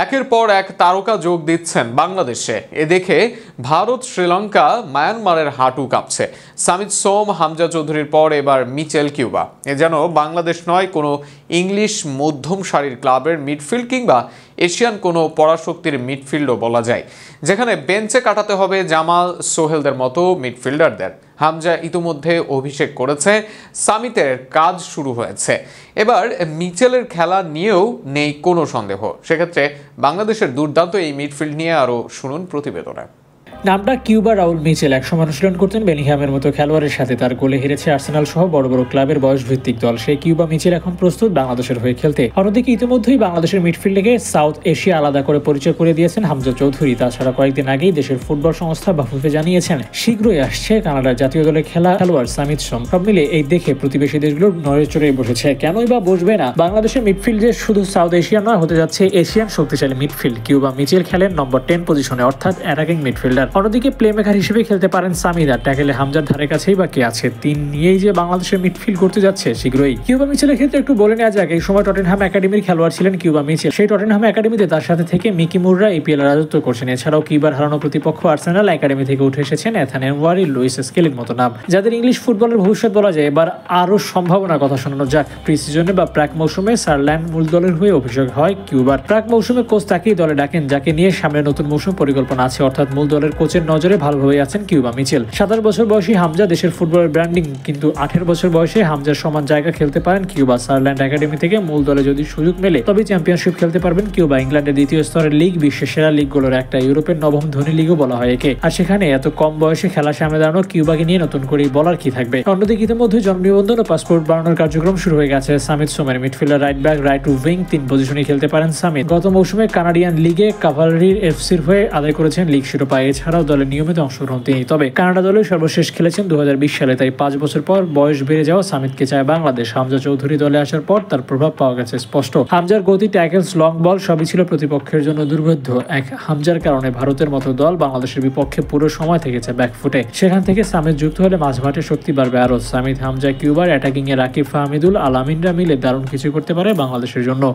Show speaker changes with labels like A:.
A: একের পর এক তারকা যোগ দিচ্ছেন বাংলাদেশে। এ দেখে ভারত, শ্রীলঙ্কা, মায়ানমারের হাঁটু কাঁপছে। সামিত সোম, হামজা চৌধুরীর পর এবার মিচেল কিউবা। এ যেন বাংলাদেশ নয়, কোনো ইংলিশ মধ্যম সারির ক্লাবের মিডফিল্ড কিংবা এশিয়ান কোনো পরাশক্তির মিডফিল্ডও বলা যায়, যেখানে বেঞ্চে কাটাতে হবে জামাল, সোহেলদের মতো মিডফিল্ডারদের। হামজা ইতিমধ্যে অভিষেক করেছে, সামিতের কাজ শুরু হয়েছে। এবার মিচেলের খেলা নিয়েও নেই কোনো সন্দেহ। সেক্ষেত্রে বাংলাদেশের দুর্দান্ত এই মিডফিল্ড নিয়ে আরও শুনুন প্রতিবেদনে।
B: নামটা কিউবা রাউল মিচেল একসময় অনুশীলন করতেন বেলিংহামের মতো খেলোয়াড়ের সাথে। তার গোলে হেরেছে আর্সেনাল সহ বড় বড় ক্লাবের বয়সভিত্তিক দল। সেই কিউবা মিচেল এখন প্রস্তুত বাংলাদেশের হয়ে খেলতে। অন্যদিকে ইতিমধ্যেই বাংলাদেশের মিডফিল্ডকে সাউথ এশিয়া আলাদা করে পরিচয় করে দিয়েছেন হামজা চৌধুরী। তাছাড়া কয়েকদিন আগেই দেশের ফুটবল সংস্থা বাফুফে জানিয়েছেন শীঘ্রই আসছে কানাডার জাতীয় দলে খেলোয়াড় সামিত সোম। সব মিলে এই দেখে প্রতিবেশী দেশগুলোর নড়ে চড়ে বসেছে। কেনই বা বসবে না? বাংলাদেশের মিডফিল্ডে শুধু সাউথ এশিয়া নয়, হতে যাচ্ছে এশিয়ান শক্তিশালী মিডফিল্ড। কিউবা মিচেল খেলেন নম্বর 10 পজিশনে, অর্থাৎ অ্যাটাকিং মিডফিল্ডার। অন্যদিকে প্লেমেকার হিসেবে খেলতে পারেন সামিদ। আর ট্যাকেলে হামজার ধারে কাছেই বাকি আছে। তিন নিয়েই যে বাংলাদেশের মিডফিল্ড করতে যাচ্ছে শীঘ্রই। কিউবা মিচেলের ক্ষেত্রে একটু বলে নেওয়া যাক, এই সময় টটেনহাম একাডেমির খেলোয়াড় ছিলেন কিউবা মিচেল। সেই টটেনহাম একাডেমিতে তার সাথে থেকে মিকি মুররা EPL রাজত্ব করছেন। এছাড়াও কিউবার হারানো প্রতিপক্ষ আর্সেনাল একাডেমি থেকে উঠে এসেছেন এথান এনওয়ারি, লুইস স্কেলির মতো নাম, যাদের ইংলিশ ফুটবলের ভবিষ্যৎ বলা যায়। এবার আরও সম্ভাবনার কথা শোনানো যাক। প্রি সিজনে বা প্রাক মৌসুমে সারল্যান্ড মূল দলের হয়ে অভিষেক হয় কিউবার। প্রাক মৌসুমে কোচ তাকেই দলে ডাকেন, যাকে নিয়ে সামনে নতুন মৌসুম পরিকল্পনা আছে। অর্থাৎ মূল দলের কোচের নজরে ভালোভাবে আছেন কিউবা মিচেল। 27 বছর বয়সী হামজা দেশের ফুটবলের ব্র্যান্ডিং, কিন্তু 18 বছর বয়সে হামজার সমান জায়গা খেলতে পারেন কিউবা। সারল্যান্ড একাডেমি থেকে মূল দলে যদি সুযোগ মেলে তবে চ্যাম্পিয়নশিপ খেলতে পারবেন কিউবা। ইংল্যান্ডের দ্বিতীয় স্তরের লিগ, বিশ্বের সেরা লিগগুলোর একটা, ইউরোপের নবম ধনী লিগও বলা হয় একে। আর সেখানে এত কম বয়সে খেলা সামনে দাঁড়ানো কিউবাকে নিয়ে নতুন করে বলার কি থাকবে? অন্যদিকে ইতিমধ্যে জন্ম নিবন্ধন ও পাসপোর্ট বানানোর কার্যক্রম শুরু হয়ে গেছে সামিত সোমের। Midfielder, right back, right wing, 3 পজিশনে খেলতে পারেন সামিত। গত মৌসুমে কানাডিয়ান লিগে কাভালরির এফসির হয়ে আদায় করেছেন লিগ শিরোপা। এছাড়াও দলে নিয়মিত অংশগ্রহণ তিনি। তবে কানাডা দলে সর্বশেষ খেলেছেন 2020 সালে। তাই 5 বছর পর বয়স বেড়ে যাওয়া সামিতকে চায় বাংলাদেশ। হামজা চৌধুরী দলে আসার পর তার প্রভাব পাওয়া গেছে স্পষ্ট। হামজার গতি, ট্যাকেলস, লং বল সবই ছিল প্রতিপক্ষের জন্য দুর্বোধ্য। হামজার কারণে ভারতের মতো দল বাংলাদেশের বিপক্ষে পুরো সময় থেকেছে ব্যাকফুটে। সেখান থেকে সামিত যুক্ত হলে মাঝমাঠে শক্তি বাড়বে আরও। সামিত, হামজা, কিউবার, অ্যাটাকিং এ রাকিব, ফাহমিদুল, আলামিনরা মিলে দারুণ কিছু করতে পারে বাংলাদেশের জন্য।